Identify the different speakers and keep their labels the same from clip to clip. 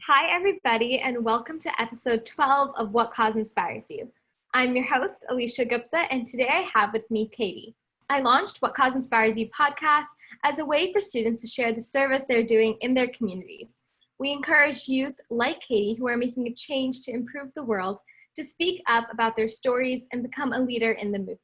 Speaker 1: Hi, everybody, and welcome to episode 12 of What Cause Inspires You. I'm your host, Alicia Gupta, and today I have with me Katie. I launched What Cause Inspires You podcast as a way for students to share the service they're doing in their communities. We encourage youth like Katie who are making a change to improve the world to speak up about their stories and become a leader in the movement.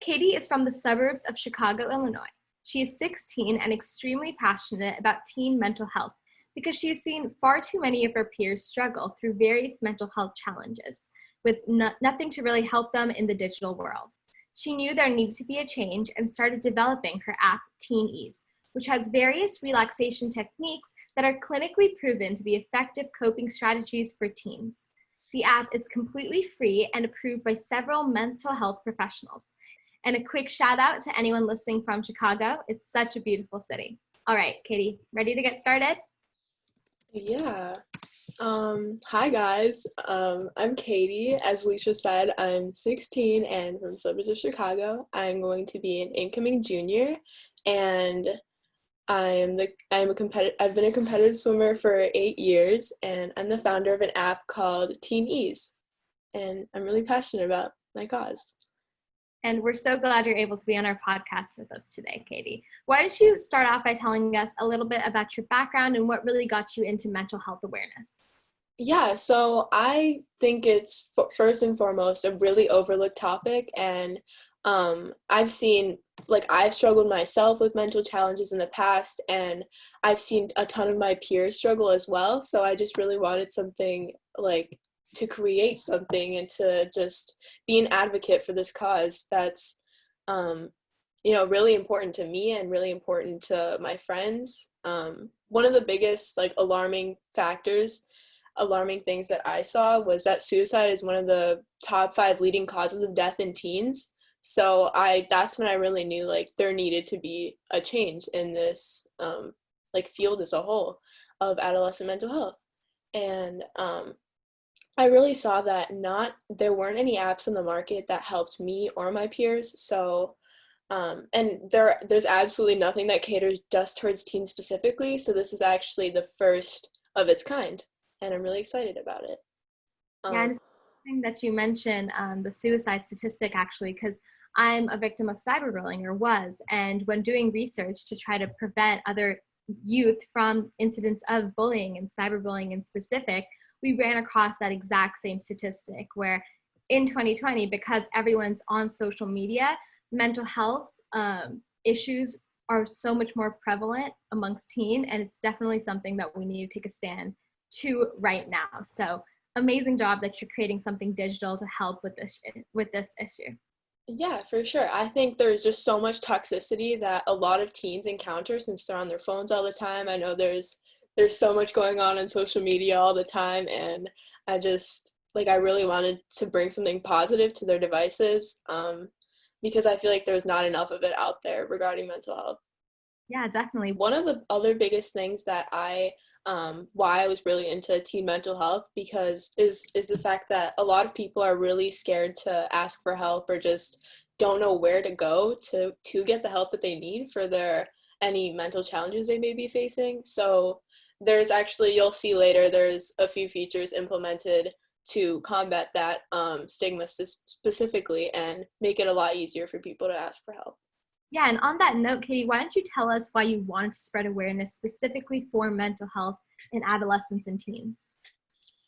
Speaker 1: Katie is from the suburbs of Chicago, Illinois. She is 16 and extremely passionate about teen mental health because she has seen far too many of her peers struggle through various mental health challenges with nothing to really help them in the digital world. She knew there needed to be a change and started developing her app, TeenEase, which has various relaxation techniques that are clinically proven to be effective coping strategies for teens. The app is completely free and approved by several mental health professionals. And a quick shout out to anyone listening from Chicago. It's such a beautiful city. All right, Katie, ready to get started?
Speaker 2: Yeah. Hi guys. I'm Katie. As Alicia said, I'm 16 and from suburbs of Chicago. I'm going to be an incoming junior, and I've been a competitive swimmer for 8 years, and I'm the founder of an app called TeenEase, and I'm really passionate about my cause.
Speaker 1: And we're so glad you're able to be on our podcast with us today, Katie. Why don't you start off by telling us a little bit about your background and what really got you into mental health awareness?
Speaker 2: Yeah, so I think it's first and foremost a really overlooked topic, and I've struggled myself with mental challenges in the past, and I've seen a ton of my peers struggle as well. So I just really wanted something to create something and to just be an advocate for this cause that's really important to me and really important to my friends. One of the biggest alarming things that I saw was that suicide is one of the top 5 leading causes of death in teens. So that's when I really knew there needed to be a change in this field as a whole of adolescent mental health. And I really saw that there weren't any apps on the market that helped me or my peers. So and there's absolutely nothing that caters just towards teens specifically. So this is actually the first of its kind, and I'm really excited about it.
Speaker 1: Yeah, and it's interesting that you mentioned the suicide statistic, actually, because I'm a victim of cyberbullying, or was, and when doing research to try to prevent other youth from incidents of bullying and cyberbullying in specific, we ran across that exact same statistic where in 2020, because everyone's on social media, mental health issues are so much more prevalent amongst teen, and it's definitely something that we need to take a stand to right now. So amazing job that you're creating something digital to help with this issue.
Speaker 2: Yeah, for sure. I think there's just so much toxicity that a lot of teens encounter since they're on their phones all the time. I know there's so much going on social media all the time, and I just I really wanted to bring something positive to their devices, because I feel like there's not enough of it out there regarding mental health.
Speaker 1: Yeah, definitely.
Speaker 2: One of the other biggest things that why I was really into teen mental health because is the fact that a lot of people are really scared to ask for help or just don't know where to go to get the help that they need for any mental challenges they may be facing. So there's actually, you'll see later, there's a few features implemented to combat that stigma specifically and make it a lot easier for people to ask for help.
Speaker 1: Yeah, and on that note, Katie, why don't you tell us why you wanted to spread awareness specifically for mental health in adolescents and teens?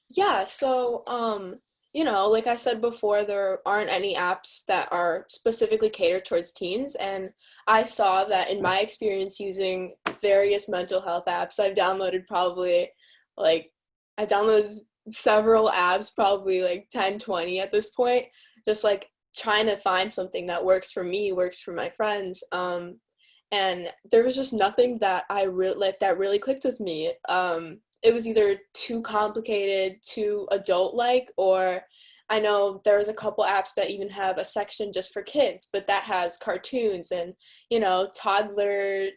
Speaker 2: Yeah, so, like I said before, there aren't any apps that are specifically catered towards teens, and I saw that in my experience using various mental health apps, I downloaded several apps, probably 10, 20 at this point, just trying to find something that works for me, works for my friends, and there was just nothing that that really clicked with me. It was either too complicated, too adult-like, or I know there was a couple apps that even have a section just for kids, but that has cartoons and, toddler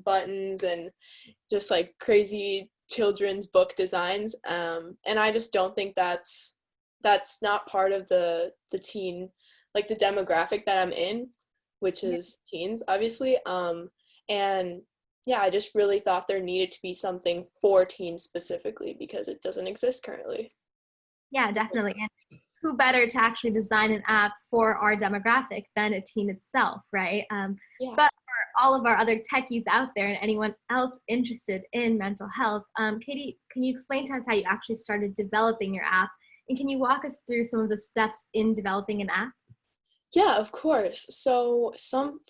Speaker 2: buttons and just crazy children's book designs. And I just don't think that's not part of the teen, the demographic that I'm in, which is teens, obviously. And yeah, I just really thought there needed to be something for teens specifically because it doesn't exist currently.
Speaker 1: Yeah, definitely. And who better to actually design an app for our demographic than a teen itself, right?
Speaker 2: Yeah.
Speaker 1: But for all of our other techies out there and anyone else interested in mental health, Katie, can you explain to us how you actually started developing your app? And can you walk us through some of the steps in developing an app?
Speaker 2: Yeah, of course. So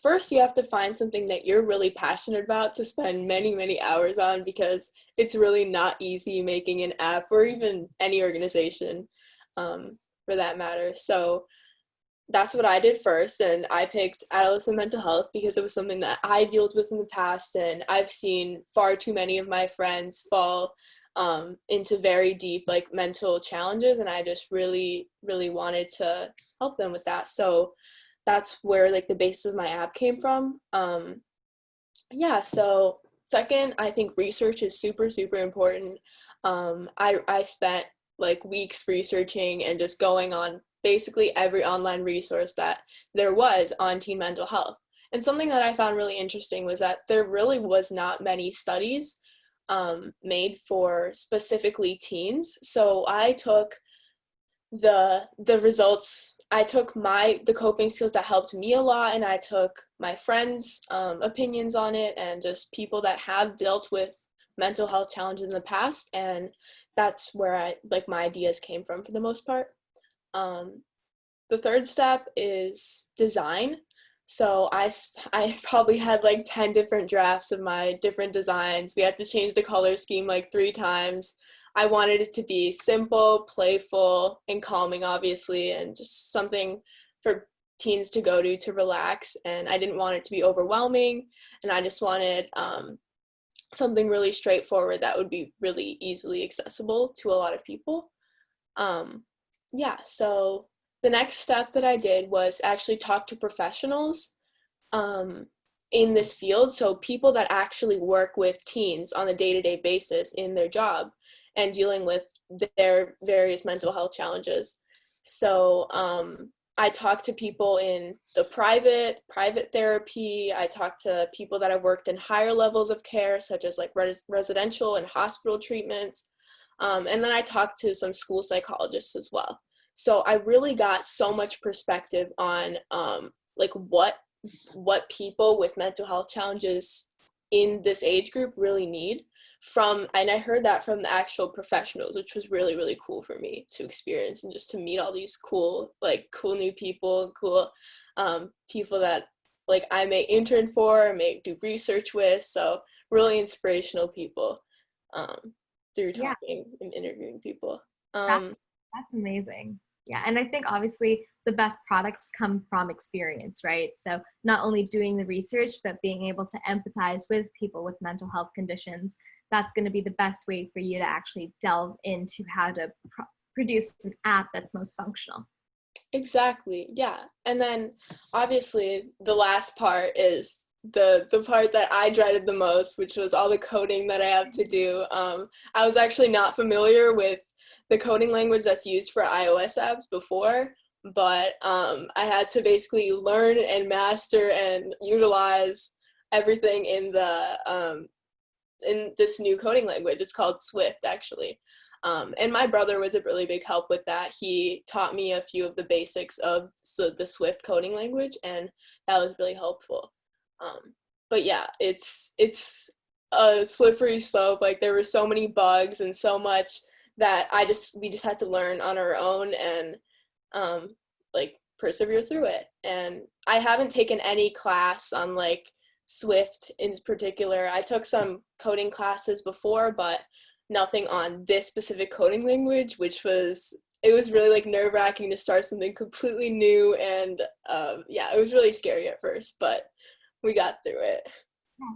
Speaker 2: first you have to find something that you're really passionate about to spend many, many hours on because it's really not easy making an app or even any organization for that matter. So that's what I did first, and I picked adolescent mental health because it was something that I dealt with in the past, and I've seen far too many of my friends fall into very deep like mental challenges, and I just really, really wanted to help them with that. So that's where like the basis of my app came from. Yeah. So second, I think research is super, super important. I spent like weeks researching and just going on basically every online resource that there was on teen mental health. And something that I found really interesting was that there really was not many studies made for specifically teens. So I took the results. I took the coping skills that helped me a lot, and I took my friends opinions on it and just people that have dealt with mental health challenges in the past, and that's where I like my ideas came from for the most part. The third step is design. So I probably had like 10 different drafts of my different designs. We had to change the color scheme like 3 times. I wanted it to be simple, playful, and calming, obviously, and just something for teens to go to relax. And I didn't want it to be overwhelming. And I just wanted something really straightforward that would be really easily accessible to a lot of people. Yeah, so the next step that I did was actually talk to professionals in this field. So people that actually work with teens on a day-to-day basis in their job and dealing with their various mental health challenges. So I talked to people in the private therapy. I talked to people that have worked in higher levels of care, such as like residential and hospital treatments. And then I talked to some school psychologists as well. So I really got so much perspective on like what people with mental health challenges in this age group really need and I heard that from the actual professionals, which was really, really cool for me to experience and just to meet all these cool new people, cool people that like I may intern for or may do research with. So really inspirational people through talking and interviewing people.
Speaker 1: That's amazing. Yeah, and I think obviously the best products come from experience, right? So not only doing the research, but being able to empathize with people with mental health conditions. That's going to be the best way for you to actually delve into how to produce an app that's most functional.
Speaker 2: Exactly. Yeah. And then obviously the last part is the part that I dreaded the most, which was all the coding that I have to do. I was actually not familiar with the coding language that's used for iOS apps before, but I had to basically learn and master and utilize everything in this new coding language. It's called Swift, actually. And my brother was a really big help with that. He taught me a few of the basics of the Swift coding language, and that was really helpful. But yeah, it's a slippery slope. Like there were so many bugs and so much that we just had to learn on our own and like persevere through it. And I haven't taken any class on like Swift in particular. I took some coding classes before, but nothing on this specific coding language, it was really like nerve-wracking to start something completely new, and yeah, it was really scary at first, but we got through it.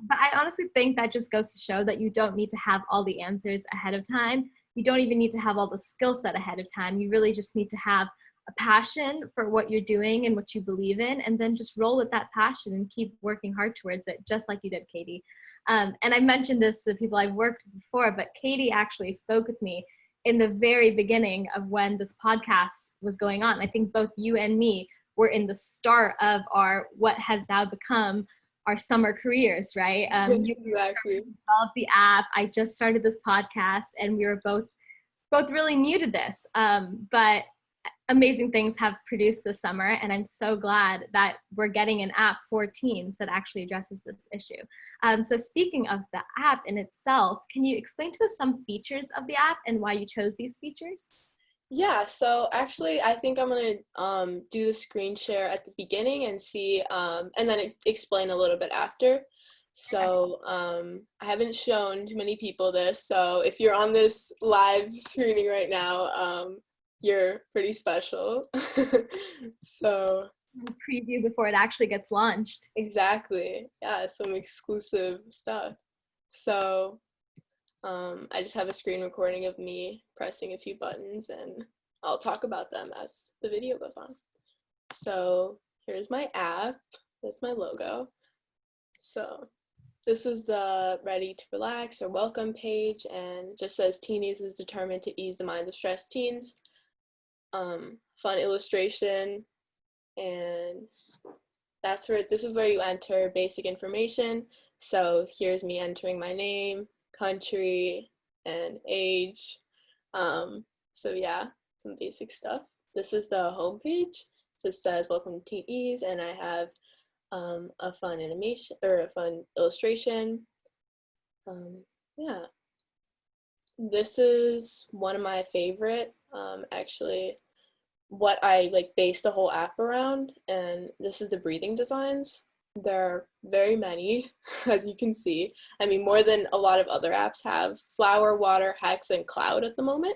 Speaker 1: But I honestly think that just goes to show that you don't need to have all the answers ahead of time. You don't even need to have all the skill set ahead of time. You really just need to have a passion for what you're doing and what you believe in, and then just roll with that passion and keep working hard towards it, just like you did, Katie. And I mentioned this to the people I've worked with before, but Katie actually spoke with me in the very beginning of when this podcast was going on. I think both you and me were in the start of what has now become our summer careers, right? You
Speaker 2: Exactly.
Speaker 1: developed the app. I just started this podcast, and we were both really new to this. But amazing things have produced this summer, and I'm so glad that we're getting an app for teens that actually addresses this issue. So speaking of the app in itself, can you explain to us some features of the app and why you chose these features?
Speaker 2: Yeah, so actually I think I'm gonna do the screen share at the beginning and see and then explain a little bit after. So I haven't shown too many people this, so if you're on this live screening right now, you're pretty special. So
Speaker 1: Preview before it actually gets launched.
Speaker 2: exactly, yeah, some exclusive stuff. So I just have a screen recording of me pressing a few buttons, and I'll talk about them as the video goes on. So here's my app. That's my logo. So this is the ready to relax or welcome page, and it just says TeenEase is determined to ease the minds of stressed teens. Fun illustration, and this is where you enter basic information. So here's me entering my name, country, and age. So yeah, some basic stuff. This is the home page. Just says welcome to TeenEase, and I have a fun animation or a fun illustration. Yeah, this is one of my favorite. Actually, what I like based the whole app around, and this is the breathing designs. There are very many, as you can see. I mean, more than a lot of other apps have. Flower, water, hex, and cloud at the moment.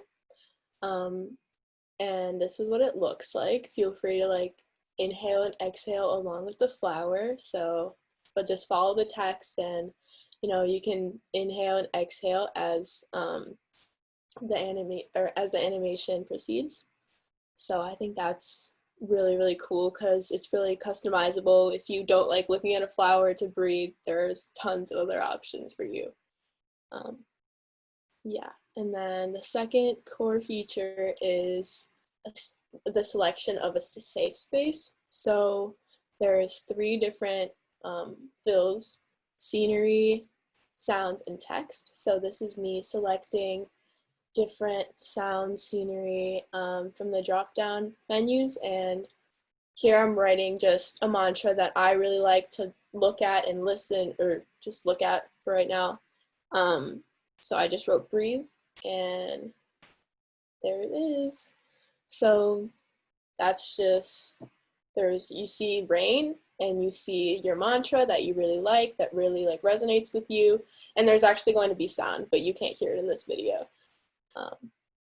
Speaker 2: And this is what it looks like. Feel free to like inhale and exhale along with the flower. So, but just follow the text, and you can inhale and exhale as the animation proceeds. So I think that's really, really cool because it's really customizable. If you don't like looking at a flower to breathe, there's tons of other options for you. Yeah, and then the second core feature is the selection of a safe space. So there's 3 different fills: scenery, sounds, and text. So this is me selecting different sounds, scenery from the drop-down menus, and here I'm writing just a mantra that I really like to look at and listen, or just look at for right now. So I just wrote breathe, and there it is. So that's just, you see rain, and you see your mantra that you really like, that really like resonates with you, and there's actually going to be sound, but you can't hear it in this video.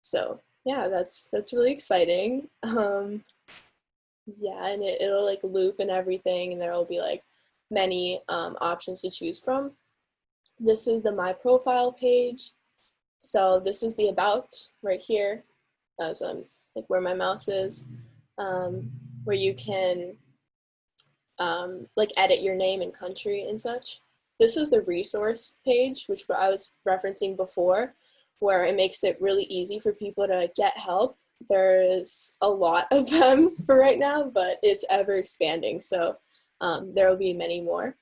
Speaker 2: So yeah, that's really exciting. Yeah, and it'll like loop and everything, and there'll be like many options to choose from. This is the My Profile page. So this is the About right here, as like where my mouse is, where you can like edit your name and country and such. This is the resource page, which I was referencing before, where it makes it really easy for people to get help. There's a lot of them for right now, but it's ever expanding, so there will be many more.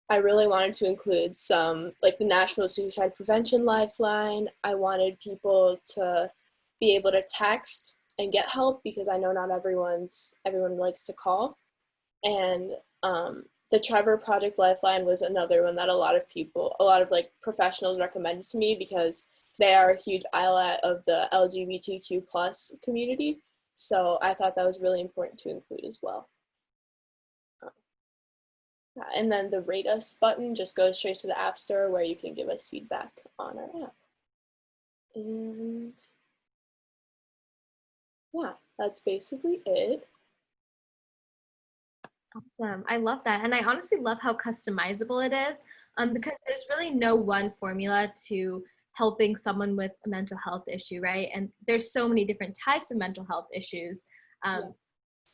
Speaker 2: I really wanted to include some, like the National Suicide Prevention Lifeline. I wanted people to be able to text and get help, because I know not everyone likes to call. And the Trevor Project Lifeline was another one that a lot of like professionals recommended to me, because they are a huge ally of the LGBTQ plus community. So I thought that was really important to include as well. And then the rate us button just goes straight to the App Store, where you can give us feedback on our app. And yeah, that's basically it.
Speaker 1: Awesome. I love that. And I honestly love how customizable it is, because there's really no one formula to helping someone with a mental health issue, right? And there's so many different types of mental health issues.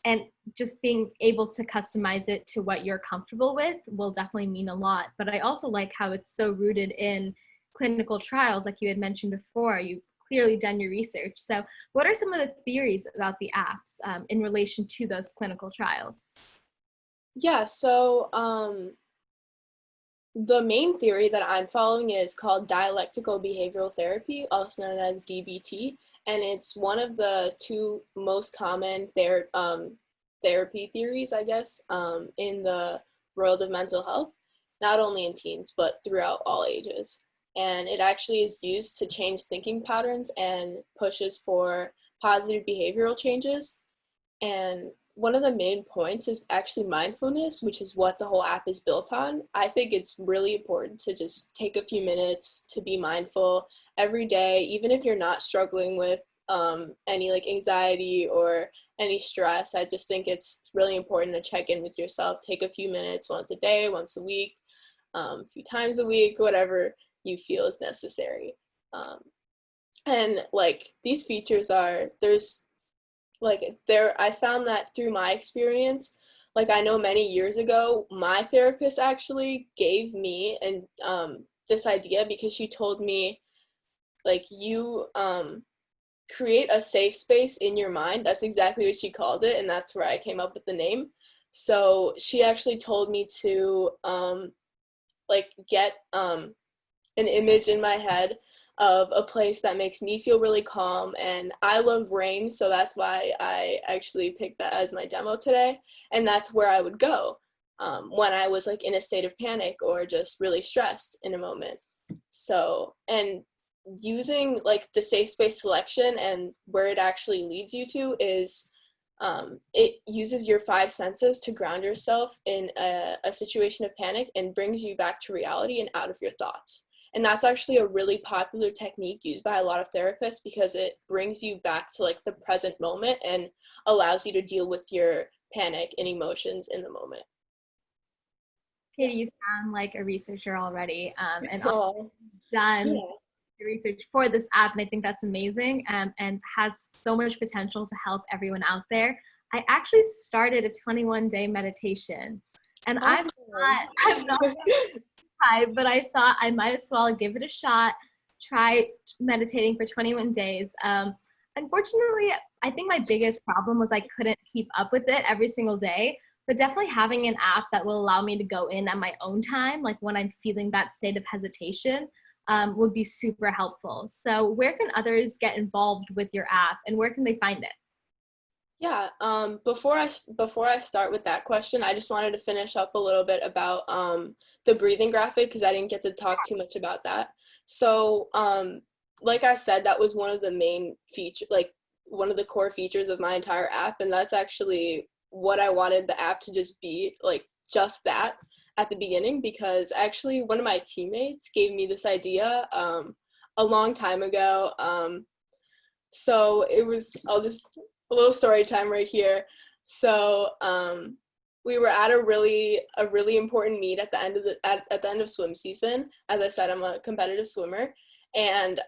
Speaker 1: And just being able to customize it to what you're comfortable with will definitely mean a lot. But I also like how it's so rooted in clinical trials, like you had mentioned before. You've clearly done your research. So what are some of the theories about the apps in relation to those clinical trials?
Speaker 2: Yeah, so The main theory that I'm following is called dialectical behavioral therapy, also known as DBT, and it's one of the two most common therapy theories, I guess, in the world of mental health, not only in teens, but throughout all ages. And it actually is used to change thinking patterns and pushes for positive behavioral changes. And one of the main points is actually mindfulness, which is what the whole app is built on. I think it's really important to just take a few minutes to be mindful every day, even if you're not struggling with any like anxiety or any stress. I just think it's really important to check in with yourself, take a few minutes once a day, once a week, a few times a week, whatever you feel is necessary. Um, and like these features are, there's like there I found that through my experience, like I know many years ago my therapist actually gave me and this idea because she told me like you create a safe space in your mind. That's exactly what she called it, and that's where I came up with the name. So she actually told me to like get an image in my head of a place that makes me feel really calm. And I love rain, so that's why I actually picked that as my demo today. And that's where I would go when I was like in a state of panic or just really stressed in a moment. So, and using like the safe space selection and where it actually leads you to is it uses your five senses to ground yourself in a situation of panic and brings you back to reality and out of your thoughts. And that's actually a really popular technique used by a lot of therapists because it brings you back to like the present moment and allows you to deal with your panic and emotions in the moment.
Speaker 1: Katie, you sound like a researcher already, and also
Speaker 2: Oh,
Speaker 1: done
Speaker 2: yeah.
Speaker 1: the research for this app, and I think that's amazing, and has so much potential to help everyone out there. I actually started a 21-day meditation, and I'm
Speaker 2: Awesome.
Speaker 1: not I'm not high, but I thought I might as well give it a shot. Try meditating for 21 days. Unfortunately, I think my biggest problem was I couldn't keep up with it every single day. But definitely having an app that will allow me to go in at my own time, like when I'm feeling that state of hesitation, would be super helpful. So, where can others get involved with your app, and where can they find it?
Speaker 2: Yeah, before I start with that question, I just wanted to finish up a little bit about the breathing graphic because I didn't get to talk too much about that. So, like I said, that was one of the main feature, like one of the core features of my entire app, and that's actually what I wanted the app to just be, like just that at the beginning, because actually one of my teammates gave me this idea a long time ago. So it was, I'll just, a little story time right here. So we were at a really important meet at the end of at the end of swim season. As I said, I'm a competitive swimmer, and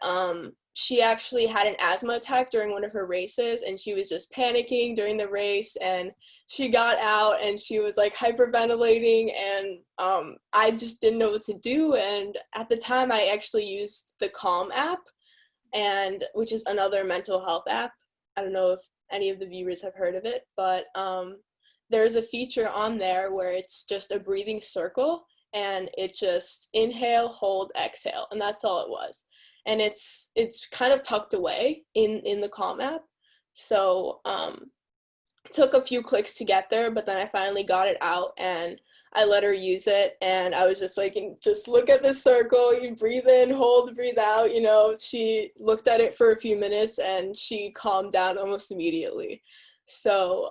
Speaker 2: she actually had an asthma attack during one of her races, and she was just panicking during the race, and she got out and she was like hyperventilating, and I just didn't know what to do. And at the time I actually used the Calm app, and which is another mental health app. I don't know if any of the viewers have heard of it, but there's a feature on there where it's just a breathing circle, and it just inhale, hold, exhale, and that's all it was. And it's kind of tucked away in the Calm app. So took a few clicks to get there, but then I finally got it out and I let her use it, and I was just like, just look at this circle, you breathe in, hold, breathe out, you know. She looked at it for a few minutes and she calmed down almost immediately. So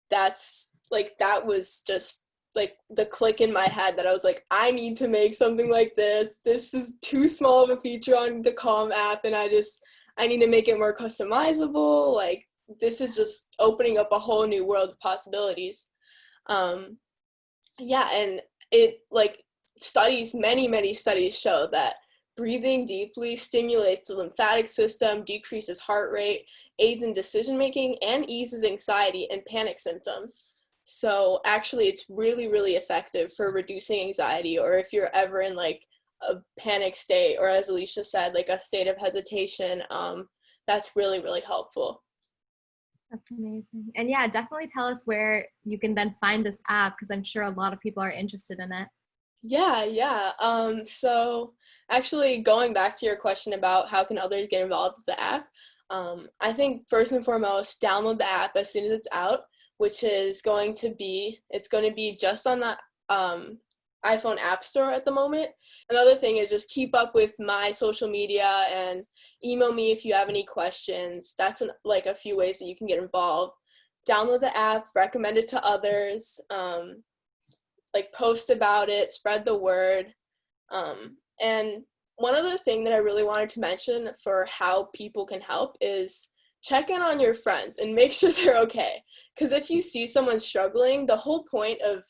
Speaker 2: that's like, that was just like the click in my head that I was like, I need to make something like this. This is too small of a feature on the Calm app, and I need to make it more customizable. Like, this is just opening up a whole new world of possibilities. Um, yeah, and it like many studies show that breathing deeply stimulates the lymphatic system, decreases heart rate, aids in decision making, and eases anxiety and panic symptoms. So actually, it's really effective for reducing anxiety, or if you're ever in like a panic state, or as Alicia said, like a state of hesitation, that's really helpful.
Speaker 1: That's amazing. And yeah, definitely tell us where you can then find this app because I'm sure a lot of people are interested in it.
Speaker 2: Yeah. So actually going back to your question about how can others get involved with the app, I think first and foremost, download the app as soon as it's out, which is it's going to be just on the iPhone App Store at the moment. Another thing is just keep up with my social media and email me if you have any questions. That's like a few ways that you can get involved. Download the app, recommend it to others. Like post about it, spread the word. And one other thing that I really wanted to mention for how people can help is check in on your friends and make sure they're okay. Because if you see someone struggling, the whole point of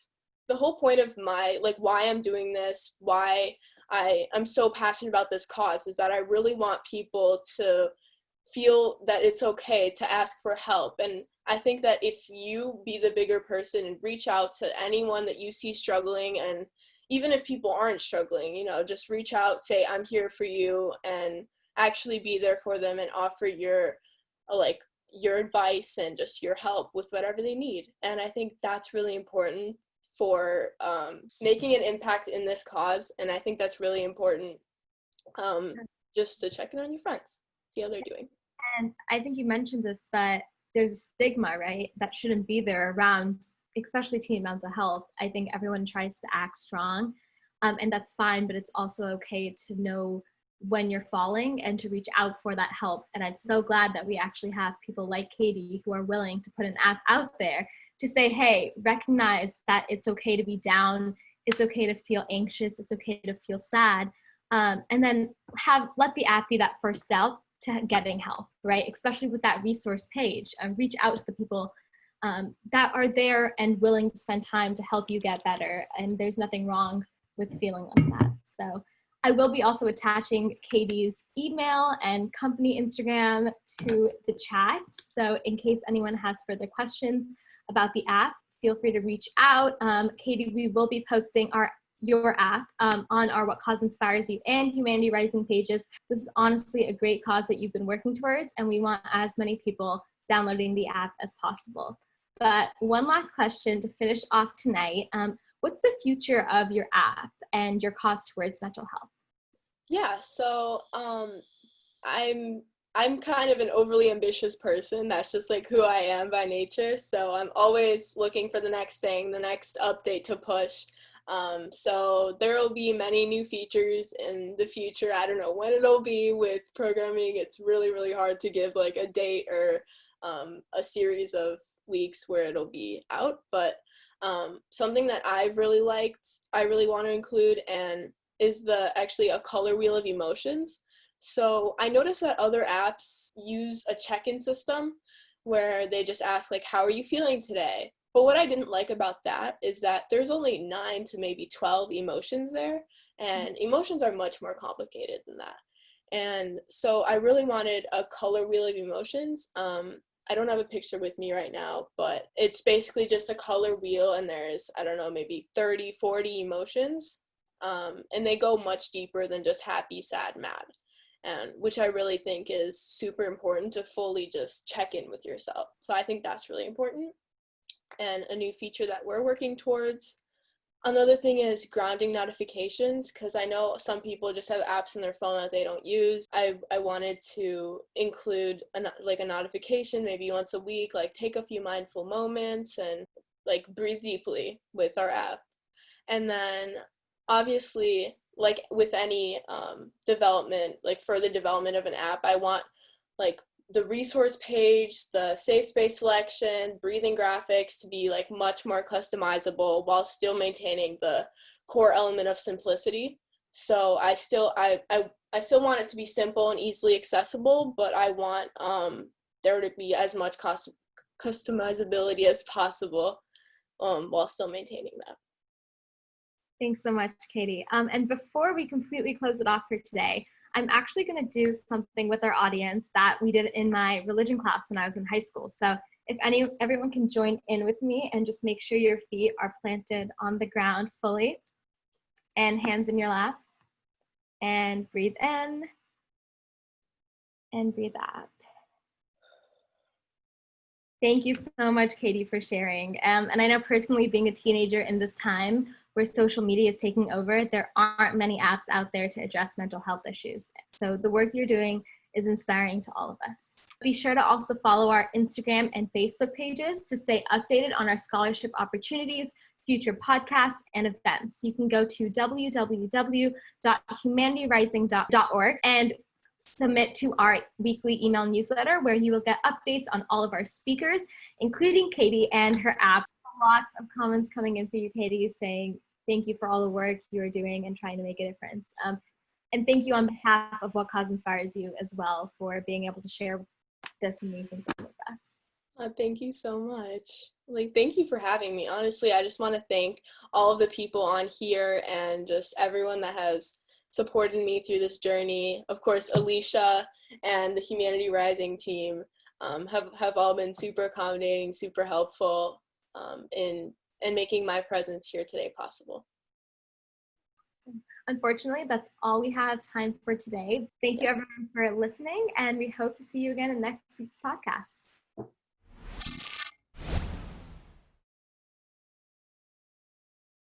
Speaker 2: my like why I'm doing this, why I'm so passionate about this cause is that I really want people to feel that it's okay to ask for help. And I think that if you be the bigger person and reach out to anyone that you see struggling, and even if people aren't struggling, just reach out, say, I'm here for you, and actually be there for them and offer like, your advice and just your help with whatever they need. And I think that's really important for making an impact in this cause. And I think that's really important just to check in on your friends, see how they're doing.
Speaker 1: And I think you mentioned this, but there's a stigma, right, that shouldn't be there around, especially teen mental health. I think everyone tries to act strong, and that's fine, but it's also okay to know when you're falling and to reach out for that help. And I'm so glad that we actually have people like Katie who are willing to put an app out there to say, hey, recognize that it's okay to be down, it's okay to feel anxious, it's okay to feel sad, and then let the app be that first step to getting help, right? Especially with that resource page. Reach out to the people that are there and willing to spend time to help you get better. And there's nothing wrong with feeling like that. So I will be also attaching Katie's email and company Instagram to the chat. So in case anyone has further questions about the app, feel free to reach out. Katie, we will be posting your app on our What Cause Inspires You and Humanity Rising pages. This is honestly a great cause that you've been working towards, and we want as many people downloading the app as possible. But one last question to finish off tonight. What's the future of your app and your cause towards mental health?
Speaker 2: Yeah, so I'm kind of an overly ambitious person. That's just like who I am by nature. So I'm always looking for the next thing, the next update to push. So there will be many new features in the future. I don't know when it'll be with programming. It's really, really hard to give like a date or a series of weeks where it'll be out. But something that I've really liked, I really want to include, and is actually a color wheel of emotions. So I noticed that other apps use a check-in system where they just ask like, how are you feeling today? But what I didn't like about that is that there's only 9 to maybe 12 emotions there, and emotions are much more complicated than that. And so I really wanted a color wheel of emotions. I don't have a picture with me right now, but it's basically just a color wheel, and there's, I don't know, maybe 30, 40 emotions. And they go much deeper than just happy, sad, mad. And which I really think is super important to fully just check in with yourself. So I think that's really important. And a new feature that we're working towards. Another thing is grounding notifications, because I know some people just have apps on their phone that they don't use. I wanted to include a notification maybe once a week, like take a few mindful moments and like breathe deeply with our app. And then obviously, like with any development, like further development of an app, I want like the resource page, the safe space selection, breathing graphics to be like much more customizable while still maintaining the core element of simplicity. So I still want it to be simple and easily accessible, but I want there to be as much customizability as possible while still maintaining that.
Speaker 1: Thanks so much, Katie. And before we completely close it off for today, I'm actually going to do something with our audience that we did in my religion class when I was in high school. So if everyone can join in with me and just make sure your feet are planted on the ground fully and hands in your lap, and breathe in and breathe out. Thank you so much, Katie, for sharing. And I know personally being a teenager in this time where social media is taking over, there aren't many apps out there to address mental health issues. So the work you're doing is inspiring to all of us. Be sure to also follow our Instagram and Facebook pages to stay updated on our scholarship opportunities, future podcasts, and events. You can go to www.humanityrising.org and submit to our weekly email newsletter where you will get updates on all of our speakers, including Katie and her apps. Lots of comments coming in for you, Katie, saying thank you for all the work you are doing and trying to make a difference. And thank you on behalf of What Cause Inspires You as well for being able to share this amazing thing with us.
Speaker 2: Thank you so much. Thank you for having me. Honestly, I just want to thank all of the people on here and just everyone that has supported me through this journey. Of course, Alicia and the Humanity Rising team have all been super accommodating, super helpful in making my presence here today possible.
Speaker 1: Unfortunately, that's all we have time for today. Thank you everyone for listening, and we hope to see you again in next week's podcast.